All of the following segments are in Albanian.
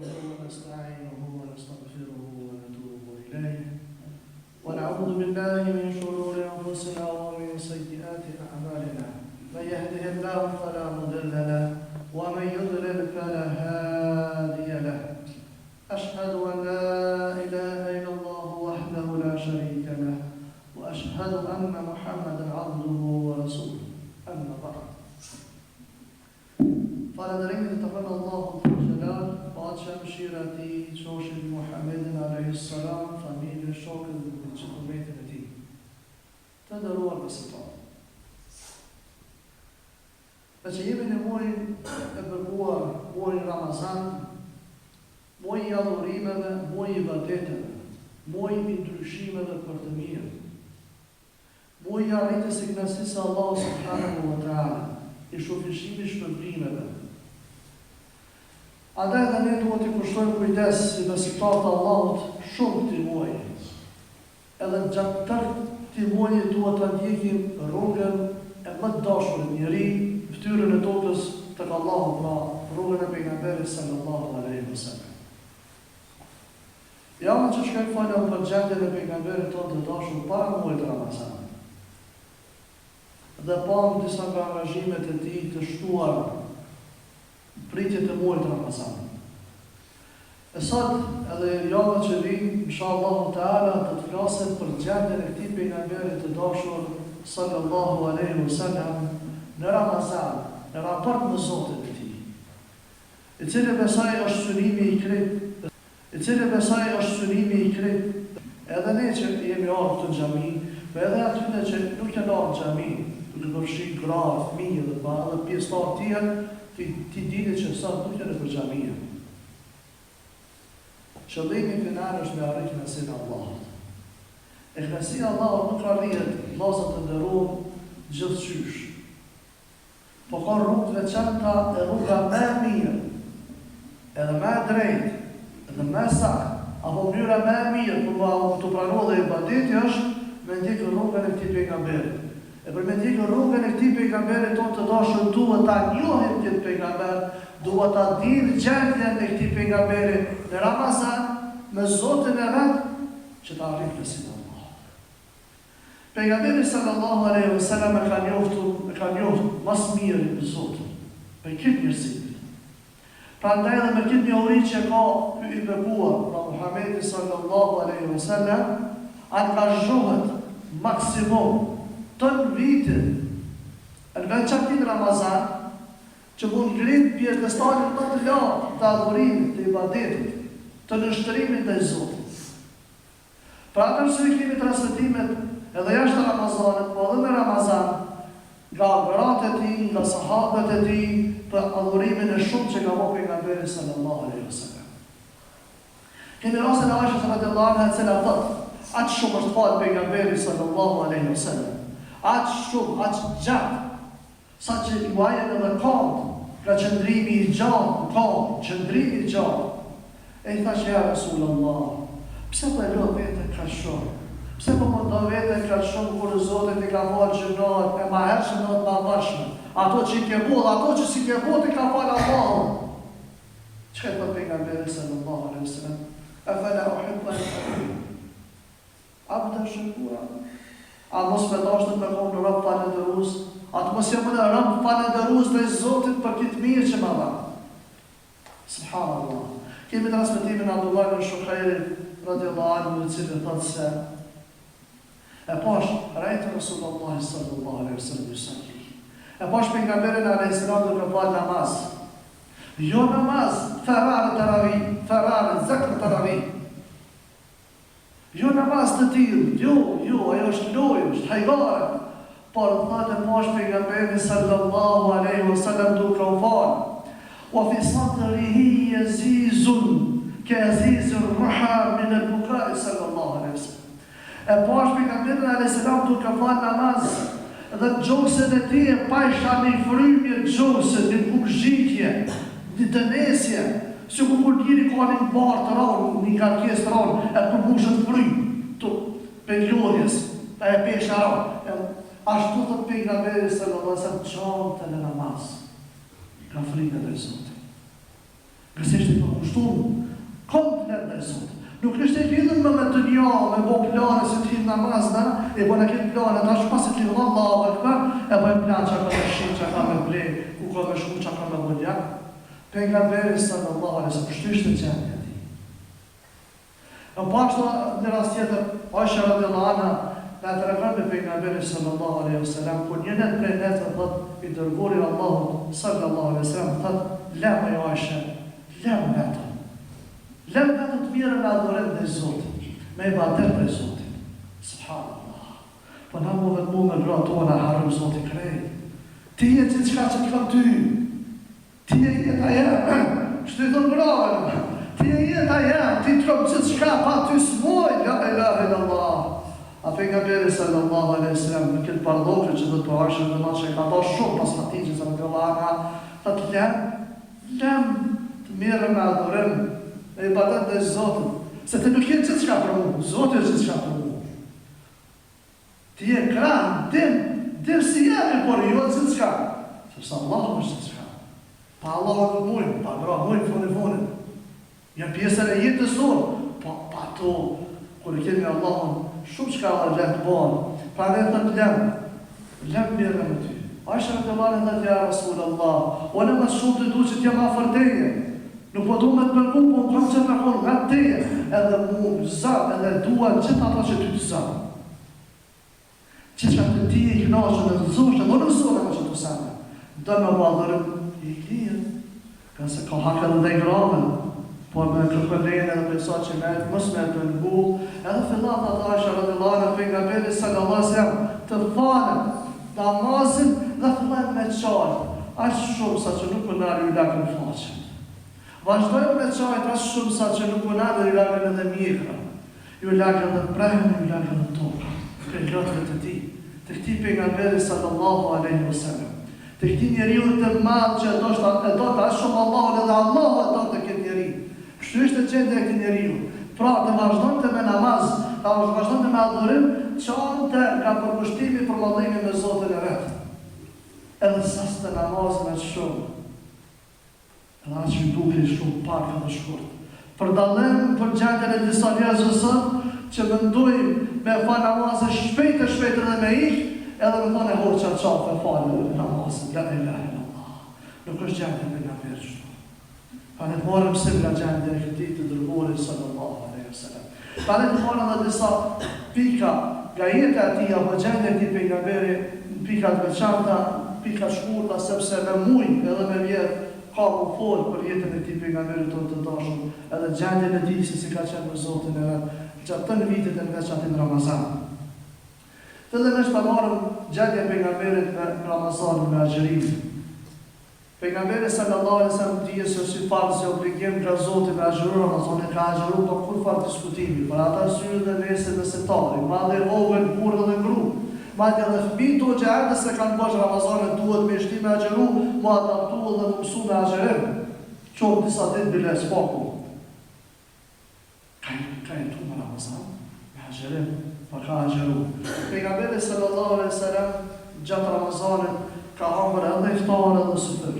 نحمده ونستعينه ونستغفره ونتوب إليه ونعوذ بالله من شرور أنفسنا ومن سيئات أعمالنا من يهده الله فلا مضل له ومن يضلل فلا هادي له أشهد أن لا إله إلا الله وحده لا شريك له وأشهد أن محمدا عبده ورسوله أما بعد Falëndërimit të përnë Allahu të Gjelal, pacha mëshira ti, qoshit Muhammedin a.s. familje, shokët dhe që të metin e ti. Të ndëruar besimtarë. Dhe që jemi në muajin e bërguar, muajin Ramazan, muajin i adhurimeve, muajin i ibadeteve, muajin i ndryshimeve për të mirë, muajin i arritjes së kënaqësisë Allahu subhanahu wa taala, i shufishimit shpërblimeve. Andaj dhe ne duhet i kushtojmë kujdes si besimtarët e Allahut shumë këtij muaji. Edhe gjatë tërë këtij muaji duhet të ndjekim rrugën e më të dashurit njeri, fytyrën e tokës tek Allahu, pra rrugën e pejgamberit sallallahu alaihi wasallam. Ja më që shkoj falem për gjendjen e pejgamberit tonë të dashur para muajit Ramazan. Dhe pam disa nga angazhimet e tij të shtuara pritjet e muajit Ramazan. E sot edhe java që vijnë, inshallah taala, do të flasim për gjendjen e këtij pejgamberit të dashur sallallahu alaihi wasallam në Ramazan, në raport me Zotin e tij. I cili besoj është synimi i krejt, edhe ne që jemi ardhur në xhami, por edhe atyre që nuk janë ardhur në xhami, duke përfshi gra, fëmijë dhe pa edhe pjesëtar tjerë, ti dini që sot nuk janë për xhamia. Qëllimi final është me arrit kënaqësinë e Allahut. E kënaqësia e Allahut nuk arrihet vëllezër të nderuar gjithçysh. Po ka rrugë të veçanta e rruga më e mirë, edhe më e drejtë, edhe më e saktë, apo mënyra më e mirë për të pranuar dhe ibadeti është me ndjekur rrugën e këtij pejgamberi. E për me ndjekur rrugën e këtij pejgamberit tonë të dashur, duhet ta njohim këtë pejgamber, duhet ta dimë gjendjen e këtij pejgamberi në Ramazan me Zotin e vet që ta arrijë besim në Allah. Pejgamberi sallallahu alaihi wasallam e ka njohur mas miri me Zotin, me këtë mirësi. Prandaj edhe me këtë njohuri që ka i bekuar pra Muhamedi sallallahu alaihi wasallam, angazhohet maksimum të në vitin, në veçantin Ramazan, që mund ngrit pjesëtarin më të lartë të adhurimit, të ibadetit, të nështërimit ndaj Zotit. Pra arsye kemi transmetimet edhe jashtë Ramazanit, po edhe në Ramazan, nga gratë e tij, nga sahabët e tij, për adhurimin e shumë që ka bërë pejgamberi sallallahu alaihi wasallam. Kemi rastin e Aishës radhiyallahu anha, e cila thotë, aq shumë është falë pejgamberi sallallahu alaihi wasallam. Aq shumë, aq gjatë, sa që i vajen edhe kont, ka qëndrimi i gjatë, qëndrimi i gjatë. E i thashë, ja Rasulullah, pse po e lo vete ka shumë? Pse po do vete ka shumë kur Zotit i ka falë gjënohet, e ma hershme në të ma vashme? Ato që i ke bu, ato që si ke bu, ti ka falë Allahu. Që këtë për pejgamberi sallallahu alaihi wasallam? E fela uhibbu an akuna abdan shakura. A mos me dashtë me konë në rëbë falëndërus, atë mos jam në rëbë falëndërus dhe i Zotit për këtë mirë që ma dha. Subhanallah. Kemi transmitimin Abdullah ibn Shukhairit, radhiyallahu anhu, i cili thotë se e pash rajtë Rasulullah sallallahu alaihi wasallam yusalli. E pash pejgamberin alayhis salam duke falë namaz. Jo namaz, farare tarawih, farare zakr tarawih. Jo namaz të tillë, jo, ajo është lojë, është hajgare. Por thotë pash pejgamberi sallallahu alaihi wasallam duke u falë. Wa fi sadrihi yazizun ka'azizir ruha min al-bukai sallallahu alaihi wasallam. E pash pejgamberin alayhis salam duke falë namaz, dhe gjokset e tij e pajsha në frymje gjokset, në bukzhitje, në dënesje. Si ku kur njëri ka një barë të rronë, një karkes të rronë, e ku bushët frymë, të periodjes, e pesha rronë. Ashtu të pejgamberi sallallahu alaihi wasallam çonte në namaz, ka frikë ndaj Zotit. Nëse ishte të kushtuar komplet ndaj Zotit. Nuk ishte lidhur me të një, me bo plane si të hinë namazna, e bëna këtë plane, tash pasi të lidhur Allahu Akbar, e bëjmë plan që ka me shqip, që ka me ble, ku ka me shku, që ka me bëlja. Pejgamberi sallallahu alaihi wasallam, kështu ishte gjendja e tij. E pashtu në rast tjetër, Aisha radhiyallahu anha na tregon me pejgamberin sallallahu alaihi wasallam, kur një net prej netëve thot i dërguari Allahu sallallahu alaihi wasallam thot, la me Aisha, la me vetëm. Lem vetë të mirë me adhurim dhe Zotit, me ibadet dhe Zotit. Subhanallah. Po na mu vetë mu me gra tona harëm Zotit krejt. Ti e që qka që të kam ty. Ti e jetë a jemë. Shtu i thënë grave. Ti e jetë a jemë. Ti të kam që qka pa ty s'moj. La ilahe illallah. A pejgamberi sallallahu alaihi wasallam në këtë pardokë që dhe të ashtë dhe ma që e ka do shumë pas fatijë që në gëllanga, ta të lem të mirë me adhurim e ibadet dhe Zotit, se të nuk jetë gjithë qka për mu, Zotit e gjithë qka për mu. Ti e kranë, dim si jemi, por jo e gjithë qka, sepse Allah është gjithë qka. Pa Allah nuk mujnë, pa gra mujnë, funi. Janë pjesën e jetës tonë, pa to, kur e kemi Allahun, shumë qka dhe letë banë, pra ne të lem mirë me ty. Aisha të marë dhe tja Rasulallah, o në më shumë të du që t'jam afarteje, nuk po du me të përgu, po në kam që me konë nga teje, edhe mu zanë, edhe dua gjithë ato që ty të zanë. Që që të ti i knashën dhe të zoshën, në nësore me që të sanë. Do me valërëm i lirë, ka se ka hake dhe dhe i grave, por me kërkëllejnë edhe përsa që me mës me të nëgu, edhe fillat atë Aisha radhiyallahu pejgamberi sallallahu alaihi wasallam të falën, namazin dhe fillat me qarë, ashtë shumë sa që nuk më nari u lakën faqën. Vazhdojmë me qajt asë shumë sa që nuk më nari u lakën edhe mjekra, ju lakën dhe prejnë, ju lakën dhe toka, për lotëve të ti, të këti pejgamberi sallallahu alaihi wasallam, të këti njeriu të madhë që e do të ashtë shumë Allahun edhe Allahu e do të këtë njeri. Kështu ishte gjendja e këti njeriu. Pra të vazhdojmë me namaz, të vazhdojmë me adhurim, qante nga përkushtimi për madhimi me Zotin e vetë. Edhe sas të namazin e shumë, edhe atë që duke shumë pak edhe shkurt. Për dalim për gjendjen e disa njerëzve që mendojmë me fa namazin shpejt edhe me ikë, edhe me thonë e horë që qafë e falë namazin, la ilahe illallah. Nuk është gjendje me nga përë shtu. Pa ne të morëm sim nga gjendje e këti të dërguarit sallallahu alaihi wasallam. Pa ne të morëm dhe disa pika nga jetë ati, apo gjendje këti pejgamberi, pika të veçanta, pika shkurta, sepse me mujnë edhe me vjetë ka më folë për jetën e këti pejgamberi tonë të dashur, edhe gjendje në ti si ka qenë me Zotin e gjatë të në vitit e në veçatin Ramazan. Fillimisht të marëm gjendje pejgamberit me Ramazanin me agjërimin. Pejgamberi sallallahu alaihi wasallam dije se si farz e obligim nga Zoti me agjëru Ramazanin ka agjëru pa kur far diskutimi. Për ata syri dhe nese dhe setari, madhe vogël, burrë dhe gru. Madhe edhe fëmijë to që ardhë se kanë bësh Ramazanin duhet me shti me agjëru, mu adaptu dhe mu mësu me agjërim. Qonë disa ditë bile s'paku. Ka jetu me Ramazan, me agjërim. Pa ka agjëru. Pejgamberi sallallahu alaihi wasallam gjatë Ramazanit ka hangër edhe iftar edhe sufër.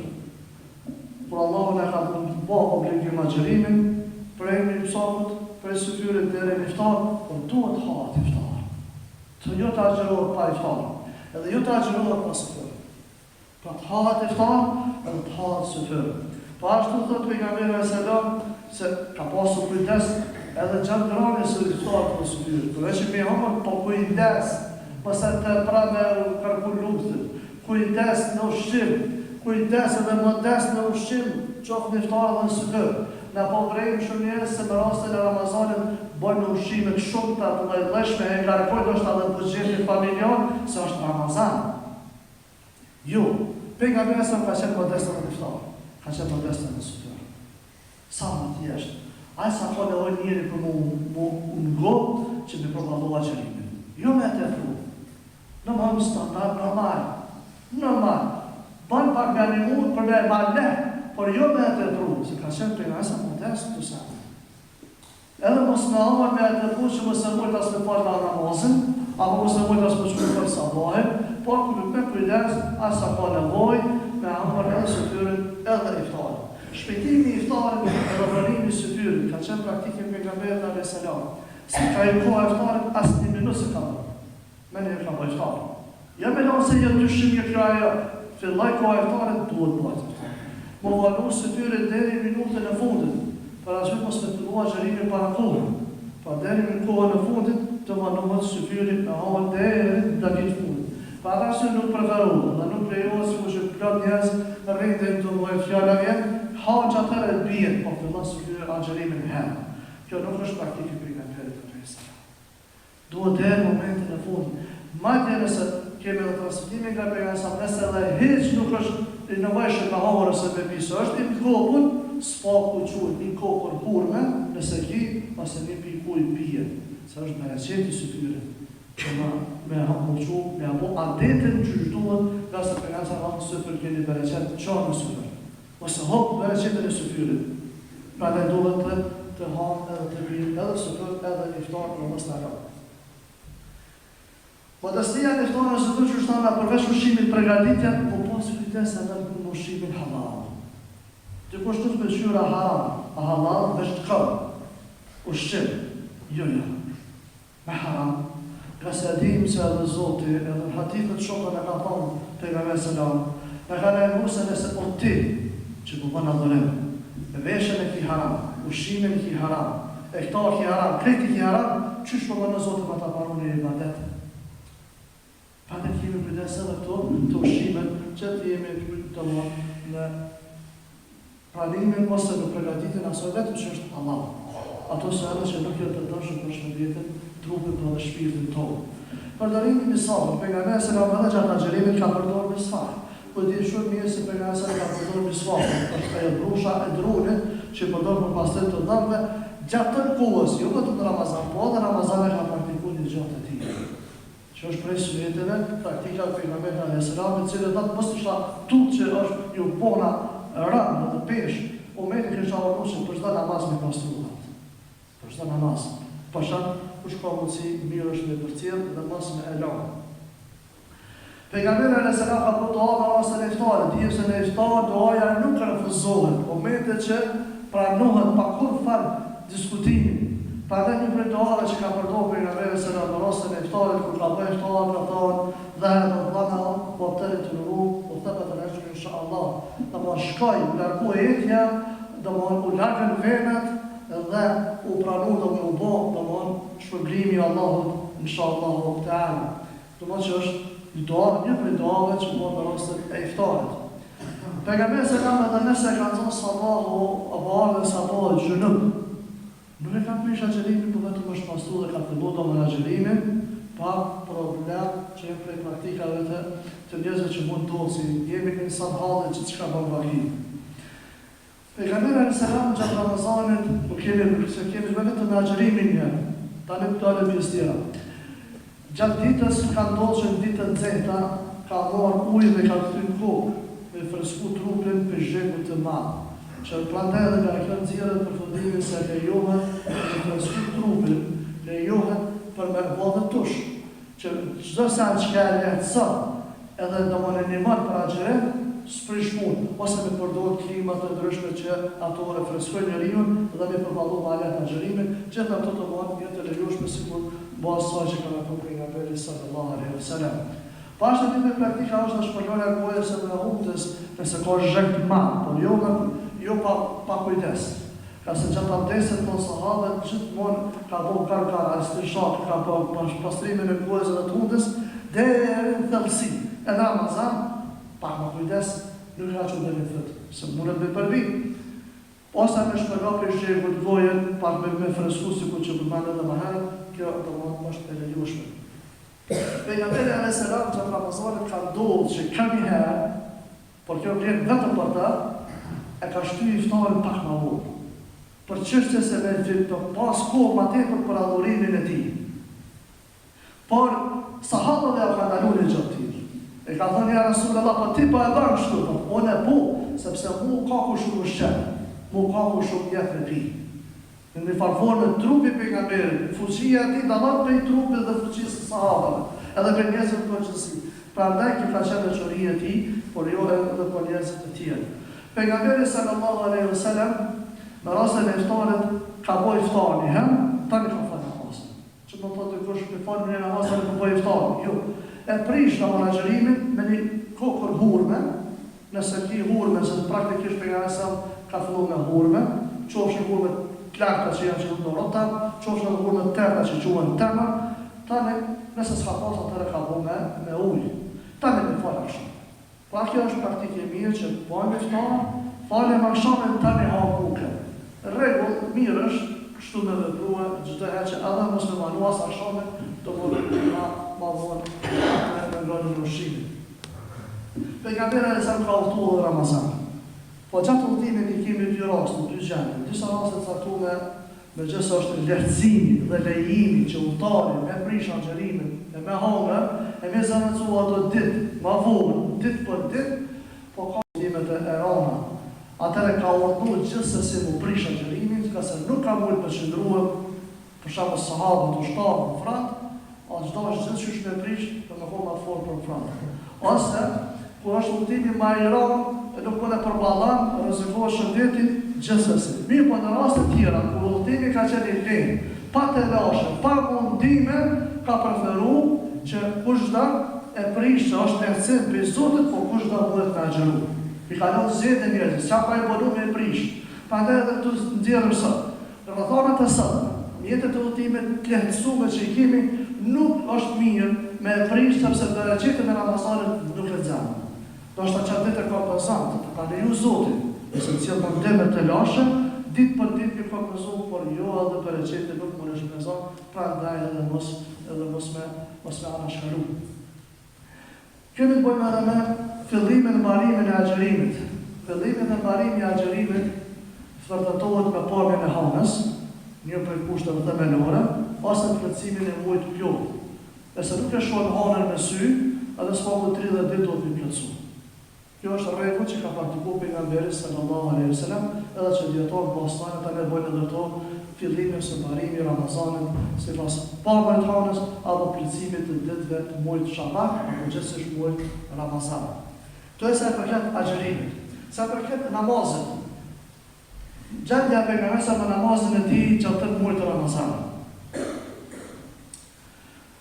Por Allahu ne ka bo obligim agjërimin, për emri i mësakut, për sufyrit deri në iftar, por duhet hahet iftar. Të jo të agjërohet pa iftar, edhe jo të agjërohet pa sufër. Pra të hahet iftar edhe të hahet sufër. Po ashtu thot pejgamberi sallallahu se ka pasur kujdes edhe gjatë ngrënies së iftarit të sufyrit. Përveç me hamër, po kujdes, mëse të pra me kërku luftë, kujdes në ushqim, kujdes edhe modest në ushqim, qoftë në iftar dhe në sufër. Na po vrejmë shumë njerëz se me rastin e Ramazanit bojnë në ushqimet shumë të lloj-llojshme, e ngarkojnë ndoshta edhe buxhetin familjar, se është Ramazan. Jo, pejgamberi sa ka qenë modest në iftar, ka qenë modest në sufër. Sa më thjesht. Ai sa po lehoj njëri për mu ngop që me përballu agjërimin. Jo me të fru. Në më standard normal. Ban pak nga një mund për me e marrë por jo me të fru, se ka qenë për nga sa modest të sa. Edhe mos me amër me të fru që mëse mujt as me falë nga namazin, apo mëse mujt as me qëmë për sabahin, por kërë me kujdes as sa ka nevoj me amër edhe sufyrin edhe iftarin. Shpejtimi i iftarit edhe pranimi i sytyrit ka qenë praktike pejgamberit alayhis salam. Si ka i koha iftarit asnjë minutë se ka bërë. Me një ka bërë iftar. Ja me lanë se një dyshim një kraja, fillaj koha iftarit duhet bëjt. Më valu sytyrit deri minutën e fundit, para që mos me të lua gjerimin para kohën. Pa deri në kohën e fundit, të vanuhet sytyrit me hajnë deri në dakit fundit. Pa ata që nuk preferohet dhe nuk lejohet si më që plot njerëz rritin të mëjë fjalla vjen, haqë atër e bjen, po fillan sytyrit agjerimin herë. Kjo nuk është praktike pejgamberit alayhis salam. Duhet deri momentin e fundit. Madje nëse kemi dhe transmitimin nga pejgamberi sa nëse edhe hiç nuk është i nevojshëm me hore se me pisë, është i kokën, s'paku quhet i kokën hurme, nëse ki, ose një pikuj pije. Se është me receti sytyrit. Që me hamuqu, me apo adetin që shduhet, nga se pejgamberi sa hamë sytyr keni bereqet qarë në sytyr. Ose hop bereqetin e sytyrit. Pra dhe duhet të hamë edhe të bjerë, edhe sytyr, edhe iftar në mos në rrë. Modestia në iftar në sytyr që shtana përveç ushqimit përgatitja, po pasi kujtes edhe në ushqimin halal. Të kushtu të pëlqyra haram, a halal veç të kërë. Ushqim, jo. Me haram. Ka se dim se edhe Zoti, edhe në hadithet shokën e ka thonë pejgamberi selam, me ka lejmu se nëse o ti, që po bën adhurim, veshën e ki haram, ushqimin e ki haram, e këta ki haram, kreti ki haram, qysh po bën në Zoti ma ta parun e ibadet? Pa ne kemi kujdes edhe këto të ushqimet, që të jemi të në pranimin ose në pregatitin asoj vetëm që është halal. Ato se edhe që nuk jetë të dëshën për shëndetin, trupin për dhe shpirtin tonë. Përdorimi misafër, pejgamberi selam edhe gjatë agjerimit ka përdorur misafër. Po di shumë mirë se pejgamberi selam ka përdorur misafër, është ajo brusha e drunit që përdor për pastrim të dhëmbëve gjatë të kohës, jo vetëm në Ramazan, po edhe Ramazan e ka praktikuar një gjatë të tij. Që është prej suneteve, praktika e pejgamberit alayhis salam, e cila do mos të shta tut që është ju bona rënd dhe pesh, ummeti kishte urdhëruar për çdo namaz me pastruar. Për çdo namaz. Pasha kush ka mundësi mirë është me përcjell dhe mos me elan. Pejgamberi alayhis salam ka bërë dua në rastin e iftarit, dhe se në iftar duaja nuk refuzohet, momente që pranohet pa kurrë diskutimi. Prandaj një prej duave që ka përdorur pejgamberi selam në rastin e iftarit, kur ka bërë iftar, ka thonë dhe dhana po të rrugë, po të patërë inshallah. Do të shkoj largu etja, do u largën venat dhe u pranu do me u bo, do më shpërblimi Allahut, inshallah, ta'ala. Do më që është një prej duave që më në rastet e iftarit. Pejgamberi selam edhe nëse kanë zonë sabahu, apo ardhe sabahu gjënëb, nuk e kanë prish agjerimin, po vetëm është pastru dhe ka fillu do më agjerimin, pa problem që jenë prej praktikave të njerëzve që mund do, si jemi në sa halë që çka bën vaki. Pejgamberi alayhis salam gjatë Ramazanit, po kemi vetëm në agjerimin një, tani këto e pjesë tjera. Gjatë ditës ka ndodhur që në ditën nxehta ka marrë ujë dhe ka kthyer kokë, me fresku trupin për zhegu të madh. Që prandaj edhe nga kjo nxjerrët përfundimin se lejohet me fresku trupin, lejohet për me bërë tush, që çdo sa që ka lehtëson, edhe do më animon për agjerim, s'prish punë, ose me përdorur klima të ndryshme që ato e freskojnë njeriu dhe me përballu me alet agjerimin, gjithë ato të bëhen jetë lejueshme sikur bëhet sa që ka thënë pejgamberi sallallahu alaihi wasallam. Pashë të me praktika është në shpërlojnë e gojës e në humtës nëse ka zhëk të madh, jo pa kujdes. Ka se gjatë abdesit të sahabët gjithmonë ka bo karkara, istishat, ka pastrimin e gojës e të humtës, deri në thellësi. E në Ramazan, pak më kujdes, nuk ka që dhe një thëtë, se mundet me përbi. Ose me shpërga për shqevë të gojën, pak me fresku si ku që përmanë edhe më herë, kjo të më është e lejushme. Pejgamberi alayhis salam gjatë Ramazanit ka ndodhur që kam një herë, por kjo vjen vetëm për ta, e ka shtyr iftarin pak më vonë. Për çështje se me të pas kohë më tepër për adhurimin e tij. Por sahabët e kanë ndaluar një gjë të tillë. E ka thënë ja Rasulullah, po ti po e bën kështu, po unë po, sepse mu ka ku shumë ushqim, mu ka ku shumë jetë me pi. Në një farforme trupi pejgamberit, fuqia e tij dallon prej trupit dhe fuqisë së sahabëve, edhe për njerëzit të përgjithësi. Prandaj kjo ka qenë veçoria e tij, por jo edhe për njerëzit e tjerë. Pejgamberi sallallahu alaihi wasallam në rastin e iftarit ka bëj iftar një herë, tani ka falë namazin. Që do të thotë kush me falë në namaz tani po bëj iftar. Jo. E prish namazin agjërimin me një kokër hurme, nëse ti hurme, se praktikisht pejgamberi ka filluar me hurme, qofshin hurme të larta që janë që do rrota, qofshin edhe hurme të tërta që quhen tërma, tani nëse s'ka pas atëherë ka bëu me ujë. Tani me falë akşam. Pra kjo është praktikë e mirë që bëjmë iftar, falem akşamën tani ha bukë. Rregull mirë është kështu me veprua çdo herë që edhe mos me manuas akşamën do të ma vonë me ngrohtë në ushqimin. Pejgamberi sa ka udhëtuar Ramazan. Po gjatë udhëtimit i kemi dy raste, dy gjëra. Disa raste të caktuara me gjithë është lehtësimi dhe lejimi që udhëtari me prish agjërimin e me hangër e me zanëcua do ditë ma vonë, ditë për ditë, po ka udhëtimet e rana. Atëre ka urdhëruar gjithsesi mu prish agjërimin, ka se nuk ka mujtë përqendruar për shkak sahabët u shtatë në front, a çdo është gjithçysh me prish për të qenë më fort për front. Ose kur është udhëtimi më i rëndë, nuk po të përballon rrezikohet shëndetit gjithsesi. Mirë, po në raste të tjera kur udhëtimi ka qenë i lehtë, pa të lashë, pa mundime, ka preferuar që kushda e prish që është lehtësim për Zotit, po kushda duhet të agjëru. I kalon zjedhë e njerëzit, sa pa i bolu me prish. Prandaj edhe të nxjerrim sot. Rrethonat e sot, mjetet e udhëtimit të lehtësuara që i kemi, nuk është mirë me prish sepse darëçetën e Ramazanit nuk lexon. Do të thotë çfarë ka pasant, ka leju Zoti, se cilë mundeme të lashë, ditë për ditë ka kompenzuar, por jo edhe për recete nuk mund të shpenzon, prandaj edhe mos me anashkalu. Kemi të bëjmë edhe me fillimin e mbarimin e agjërimit. Fillimin e mbarimit e agjërimit vërtetohet me parjen e hanës, një prej kushteve themelore, ose plotësimin e muajit të plotë. Nëse nuk e shohim hanën me sy, edhe s'ka 30 ditë do të plotësohet. Kjo është rregull që ka praktikuar pejgamberi sallallahu alaihi wasallam, edhe që dietarët bosnjak tani bëjnë edhe to fillimin së mbarimit Ramazanit, sipas parave të hanës apo plotësimit të ditëve të muajit Shaban, apo gjithsesi muajit Ramazan. Kto është sa përket agjërimit, sa përket namazit. Gjendja e pejgamberit me namazin e tij gjatë muajit Ramazan.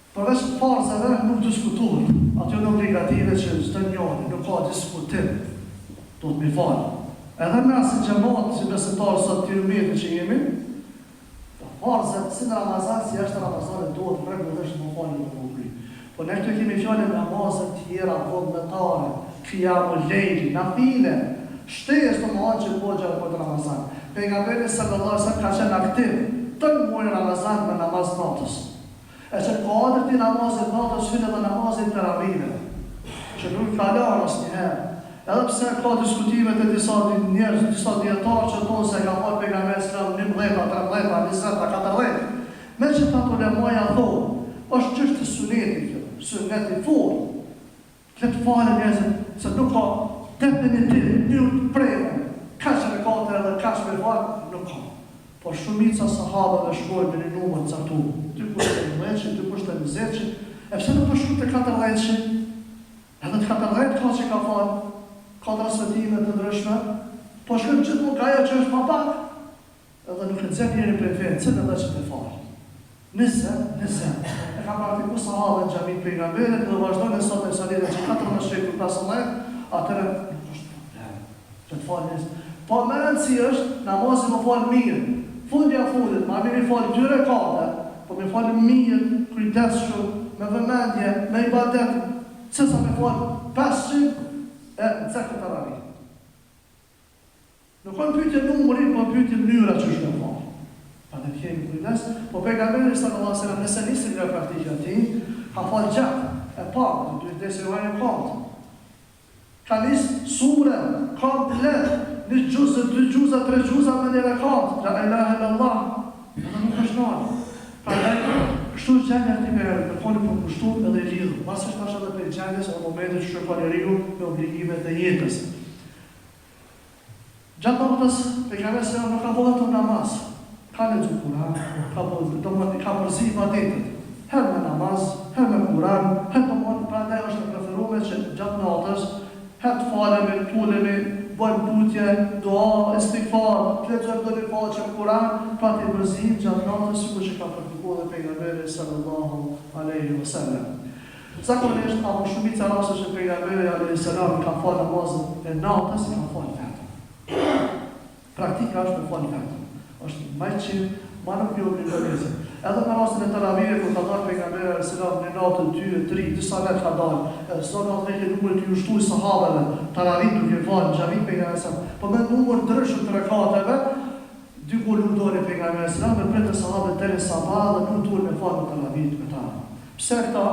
Përveç farzave nuk diskutohet, ato janë obligative që çdo njeri nuk ka diskutim, do të mi falë. Edhe me asë xhamat si besimtarë sot të umeti që jemi, farzat si në Ramazan, si jashtë Ramazanit duhet rregullisht më falë në publik. Po ne këtu kemi fjalën namazet tjera vullnetare, qiyamul lejl, nafile, shtesë të mëdha që bëhen gjatë muajit Ramazan. Pejgamberi sallallahu alaihi wasallam ka qenë aktiv të muajin Ramazan me namaz natës. E që ka adër të namazit natës finë dhe namazit të ravive, që nuk ka lanë asnjëherë. Edhe pse ka diskutimet e disa njerëz, disa dietarë që thonë se ka marrë pejgamberi sallallahu alaihi wasallam 19, 20, 40, me që ta ulemoja thonë, është çështë suneti kjo, suneti fort. Këtë falë njerëzit, se nuk ka definitiv, një prejme, kaq rekate edhe kaq me falë, nuk ka. Por shumica sahabëve shkojnë me një numër të caktuar. Ty kushte 10, ty kushte 20, e pse nuk po shkruaj te 40? Edhe të 40 ka që ka falë, ka transmetime të ndryshme, po shkojnë gjithmonë ka ajo që është më pak, edhe nuk e nxjerr njëri prej vetë, cilë edhe që të falë. Nëse, e ka praktikuar sahabët në xhamin pejgamberit dhe vazhdojnë sot në salire që 14 shekull 15, atëherë nuk është problem. Që të falë njësë. Po më rëndësi është namazin më falë mirë. Fundja fundit, ma mirë falë 2 rekate, po me falë mirë, kujdesshëm, me vëmendje, me ibadet, sesa me falë 500 e cekët të ravi. Nuk kanë pyetje numëri, po pyetje mënyra që është me falë. Pa të kemi kujdes, po pejgamberi sallallahu alaihi wasallam nëse nisim nga praktika e tij, ka falë gjatë, e parë, duhet të shihojmë kot. Ka nis sure komplet, një gjuzë, 2 gjuzë, 3 gjuzë me një rekat, la ilaha illallah, edhe nuk është nalë. Kështu është gjendja këtij me foli për kushtuar edhe lidhur. Pastaj tash edhe për gjendjes në momentin që shkon njeriu me obligimet e jetës. Gjatë natës pejgamberi nuk ka bërë të namaz. Ka lexuar Kur'an, ka përzi ibadetet. Herë me namaz, herë me Kur'an, herë prandaj është preferuar që gjatë natës herë të falemi, tulemi, bëjmë lutje, dua, istighfar, të lexojmë do një faqe Kur'an, pra të mërzim gjatë natës, sikur që ka praktikuar dhe pejgamberi sallallahu alaihi wasallam. Zakonisht, apo shumica raste që pejgamberi alayhis salam ka falë namazin e natës, ka falë vetëm. Praktika është me falë vetëm. Është më qenë, ma nuk jo obligatorize. Edhe në rastin e taravihit, kur ka dalë pejgamberi alayhis salam në natë 2, 3, disa vetë ka dalë. Sa natë e numër të ushtruaj sahabeve, taravih duke falë në xhamin pejgamberi alayhis salam. Po me numër ndryshëm të rekateve, dy lutore pejgamberi alayhis salam, me pritë sahabët deri sabah dhe lutur me falë taravih me ta. Pse këta?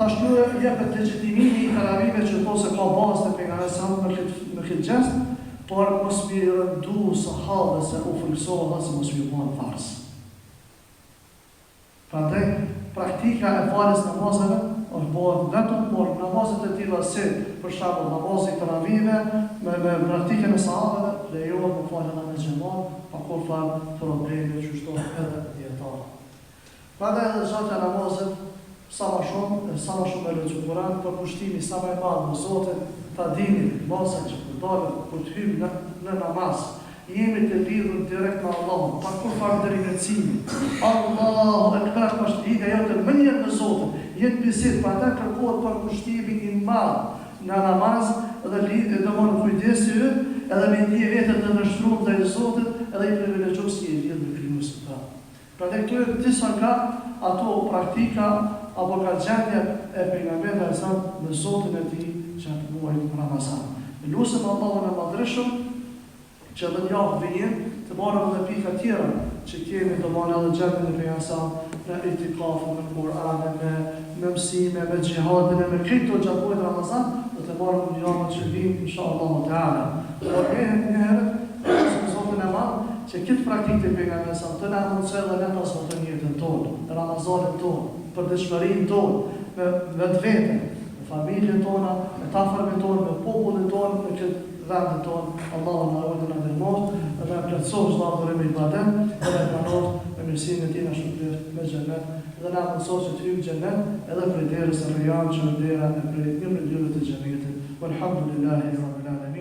Tash kjo jepet legjitimimi i taravive që thosë ka bazë të pejgamberit sa me këtë gjest, por mos mi rëndu sahabë se u friksohen se mos mi bën fars. Prandaj praktika e falës namazeve është bëhet vetëm por namazet e tilla si për shembull namazi i taravive me praktikën e sahabëve lejohet të falen në xhamat pa kur fal probleme që shtohet edhe dietar. Prandaj edhe zotja namazet sa më shumë e lexojmë Kur'an për pushtimi sa më i madh në Zotin, ta dini masa që kur të hyjmë në namaz, jemi të lidhur direkt me Allahun, pa kur farë ndërmjetësimi. Allahu Akbar është lidhja jote më njëherë me Zotin, jetë bisedë, prandaj kërkohet për pushtimin i madh në namaz dhe lidhje domon kujdesi yt, edhe me ndje vetë të ndështruar ndaj Zotit, edhe i privilegjuar si e lidh me krijuesin ta. Prandaj këto disa nga ato praktika apo ka gjendje e pejgamberit e sa me Zotin e tij që të muajit Ramazan. Lutem Allahun e Madhreshëm që dhe njahë vijin të marrëm dhe pika tjera që kemi të marrë edhe gjendjen e pejgamberit në itikafën, në Kur'an, me mësime, me xhihadin, me këto gjatë muajit Ramazan, do të marrëm njahët që vijin inshallah taala. Por herë Zotin e Madh që këtë praktikë të pejgamberit sa të na mundsoj dhe ne pas të jetën tonë, Ramazanin tonë, për dëshmërinë tonë, me vetveten, me familjen tona, me të afërmit tonë, me popullin tonë, me këtë vendin tonë. Allahu na ruaj dhe na ndihmoj, dhe na plotësoj çdo adhurim i ibadet, dhe na pranoj me mirësinë e tij na shpërblet me xhenet, dhe na mësoj që të hyjmë në xhenet edhe prej derës së Riyad që dera e prej një mënyrë të xhenetit. Walhamdulillahi rabbil alamin.